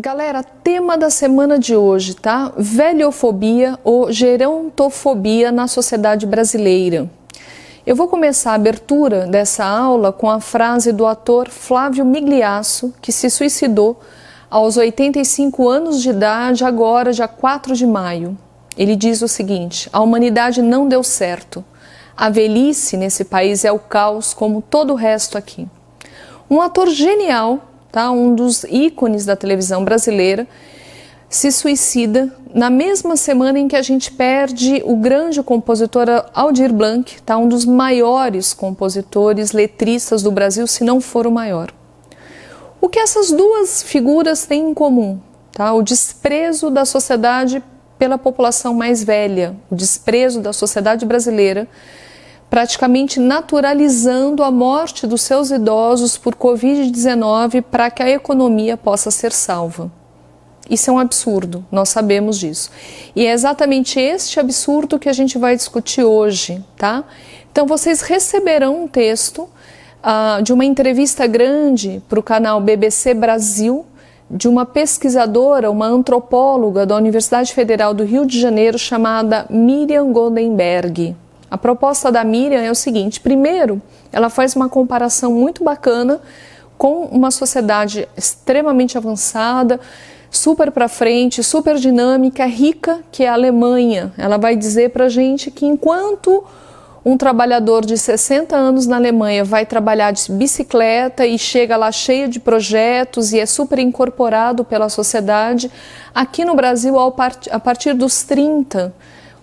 Galera, tema da semana de hoje, tá? Velhofobia ou gerontofobia na sociedade brasileira. Eu vou começar a abertura dessa aula com a frase do ator Flávio Migliasso, que se suicidou aos 85 anos de idade, agora, dia 4 de maio. Ele diz o seguinte: a humanidade não deu certo. A velhice nesse país é o caos, como todo o resto aqui. Um ator genial, tá? Um dos ícones da televisão brasileira, se suicida na mesma semana em que a gente perde o grande compositor Aldir Blanc, tá? Um dos maiores compositores, letristas do Brasil, se não for o maior. O que essas duas figuras têm em comum? Tá? O desprezo da sociedade pela população mais velha, o desprezo da sociedade brasileira, praticamente naturalizando a morte dos seus idosos por Covid-19 para que a economia possa ser salva. Isso é um absurdo, nós sabemos disso. E é exatamente este absurdo que a gente vai discutir hoje, tá? Então vocês receberão um texto de uma entrevista grande para o canal BBC Brasil, de uma pesquisadora, uma antropóloga da Universidade Federal do Rio de Janeiro, chamada Miriam Goldenberg. A proposta da Miriam é o seguinte: primeiro, ela faz uma comparação muito bacana com uma sociedade extremamente avançada, super para frente, super dinâmica, rica, que é a Alemanha. Ela vai dizer para a gente que enquanto um trabalhador de 60 anos na Alemanha vai trabalhar de bicicleta e chega lá cheio de projetos e é super incorporado pela sociedade, aqui no Brasil, a partir dos 30,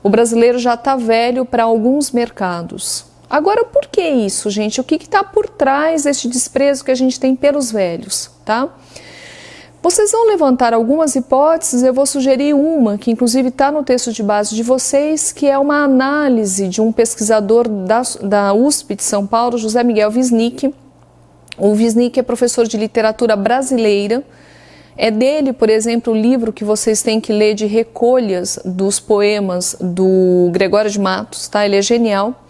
o brasileiro já está velho para alguns mercados. Agora, por que isso, gente? O que está por trás deste desprezo que a gente tem pelos velhos, tá? Vocês vão levantar algumas hipóteses, eu vou sugerir uma, que inclusive está no texto de base de vocês, que é uma análise de um pesquisador da USP de São Paulo, José Miguel Wisnik. O Wisnik é professor de literatura brasileira. É dele, por exemplo, o livro que vocês têm que ler de recolhas dos poemas do Gregório de Matos, tá? Ele é genial.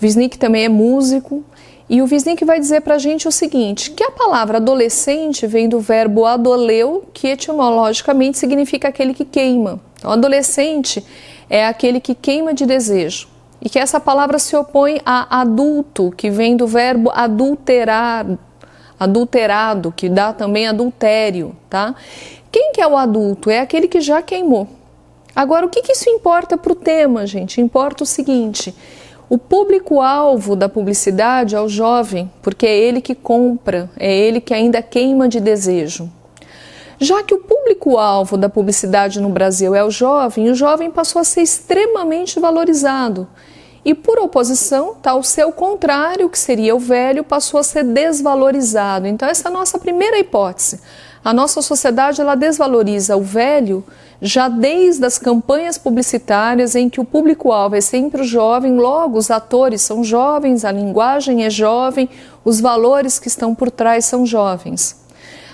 O Wisnik também é músico. E o Wisnik vai dizer pra gente o seguinte, que a palavra adolescente vem do verbo adoleu, que etimologicamente significa aquele que queima. Então, adolescente é aquele que queima de desejo. E que essa palavra se opõe a adulto, que vem do verbo adulterar, adulterado, que dá também adultério, tá? Quem que é o adulto? É aquele que já queimou. Agora, o que isso importa para o tema, gente? Importa o seguinte: o público-alvo da publicidade é o jovem, porque é ele que compra, é ele que ainda queima de desejo. Já que o público-alvo da publicidade no Brasil é o jovem passou a ser extremamente valorizado. E por oposição, tá, o seu contrário, que seria o velho, passou a ser desvalorizado. Então essa é a nossa primeira hipótese. A nossa sociedade, ela desvaloriza o velho já desde as campanhas publicitárias em que o público-alvo é sempre o jovem, logo os atores são jovens, a linguagem é jovem, os valores que estão por trás são jovens.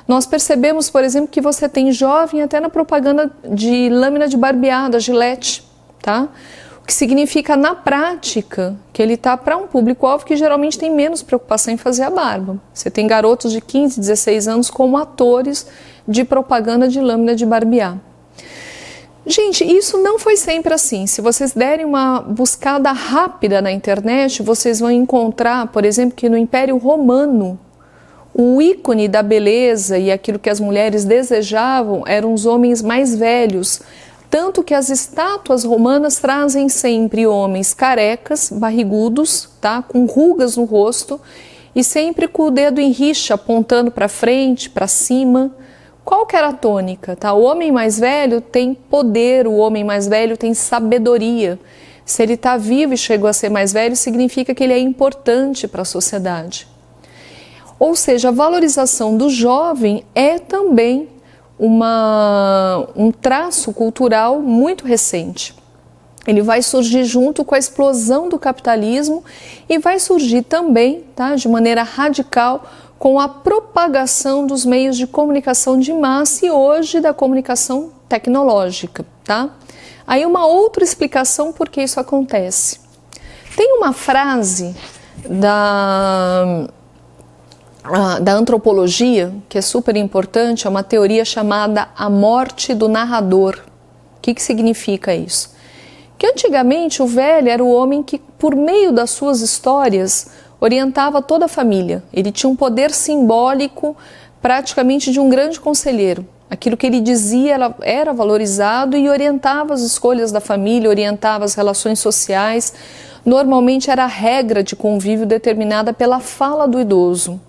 Nós percebemos, por exemplo, que você tem jovem até na propaganda de lâmina de barbear, da Gillette, tá? O que significa, na prática, que ele está para um público-alvo que geralmente tem menos preocupação em fazer a barba. Você tem garotos de 15, 16 anos como atores de propaganda de lâmina de barbear. Gente, isso não foi sempre assim. Se vocês derem uma buscada rápida na internet, vocês vão encontrar, por exemplo, que no Império Romano, o ícone da beleza e aquilo que as mulheres desejavam eram os homens mais velhos. Tanto que as estátuas romanas trazem sempre homens carecas, barrigudos, tá? Com rugas no rosto e sempre com o dedo em rixa, apontando para frente, para cima. Qual que era a tônica? Tá? O homem mais velho tem poder, o homem mais velho tem sabedoria. Se ele está vivo e chegou a ser mais velho, significa que ele é importante para a sociedade. Ou seja, a valorização do jovem é também um traço cultural muito recente. Ele vai surgir junto com a explosão do capitalismo e vai surgir também, tá, de maneira radical, com a propagação dos meios de comunicação de massa e hoje da comunicação tecnológica, tá? Aí uma outra explicação por que isso acontece. Tem uma frase da antropologia, que é super importante, é uma teoria chamada a morte do narrador. O que significa isso? Que antigamente o velho era o homem que, por meio das suas histórias, orientava toda a família. Ele tinha um poder simbólico praticamente de um grande conselheiro. Aquilo que ele dizia era valorizado e orientava as escolhas da família, orientava as relações sociais. Normalmente era a regra de convívio determinada pela fala do idoso.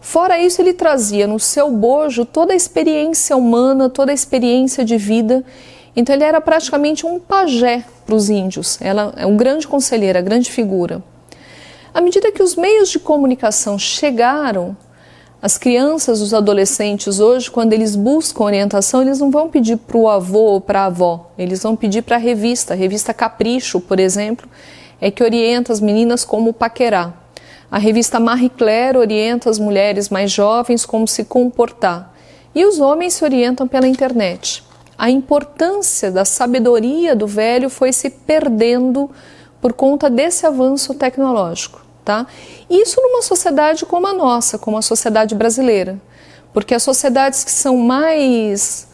Fora isso, ele trazia no seu bojo toda a experiência humana, toda a experiência de vida. Então ele era praticamente um pajé para os índios, ela é um grande conselheiro, a grande figura. À medida que os meios de comunicação chegaram, as crianças, os adolescentes hoje, quando eles buscam orientação, eles não vão pedir para o avô ou para a avó, eles vão pedir para a revista Capricho, por exemplo, é que orienta as meninas como paquerar. A revista Marie Claire orienta as mulheres mais jovens como se comportar. E os homens se orientam pela internet. A importância da sabedoria do velho foi se perdendo por conta desse avanço tecnológico, tá? Isso numa sociedade como a nossa, como a sociedade brasileira. Porque as sociedades que são mais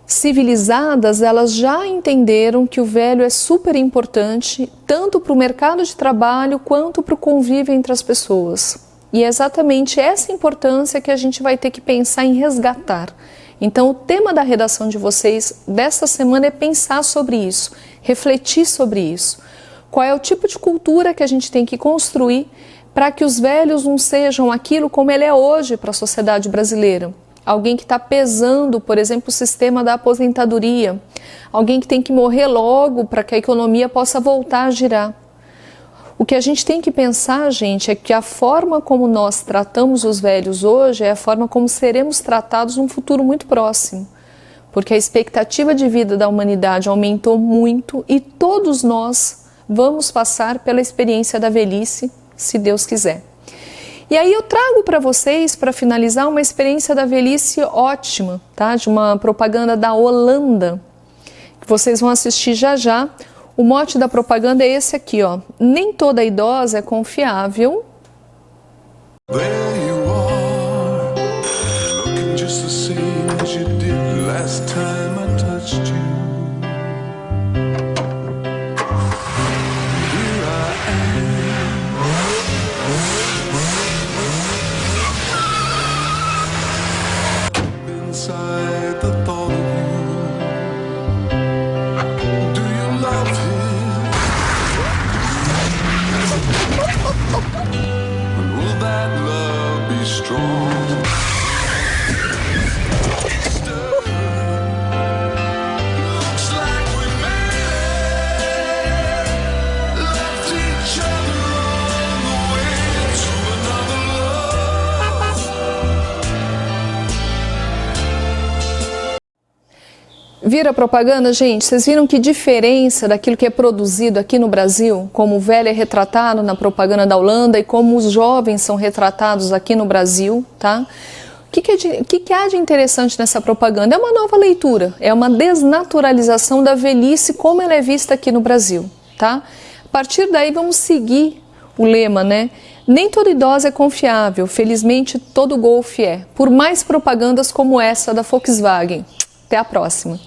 civilizadas, elas já entenderam que o velho é super importante, tanto para o mercado de trabalho quanto para o convívio entre as pessoas. E é exatamente essa importância que a gente vai ter que pensar em resgatar. Então, o tema da redação de vocês desta semana é pensar sobre isso, refletir sobre isso. Qual é o tipo de cultura que a gente tem que construir para que os velhos não sejam aquilo como ele é hoje para a sociedade brasileira? Alguém que está pesando, por exemplo, o sistema da aposentadoria. Alguém que tem que morrer logo para que a economia possa voltar a girar. O que a gente tem que pensar, gente, é que a forma como nós tratamos os velhos hoje é a forma como seremos tratados num futuro muito próximo. Porque a expectativa de vida da humanidade aumentou muito e todos nós vamos passar pela experiência da velhice, se Deus quiser. E aí eu trago para vocês, para finalizar, uma experiência da velhice ótima, tá? De uma propaganda da Holanda, que vocês vão assistir já já. O mote da propaganda é esse aqui, ó. Nem toda idosa é confiável. Vira a propaganda, gente? Vocês viram que diferença daquilo que é produzido aqui no Brasil? Como o velho é retratado na propaganda da Holanda e como os jovens são retratados aqui no Brasil, tá? O que há de interessante nessa propaganda? É uma nova leitura, é uma desnaturalização da velhice como ela é vista aqui no Brasil, tá? A partir daí vamos seguir o lema, né? Nem toda idosa é confiável, felizmente todo Golf é. Por mais propagandas como essa da Volkswagen. Até a próxima.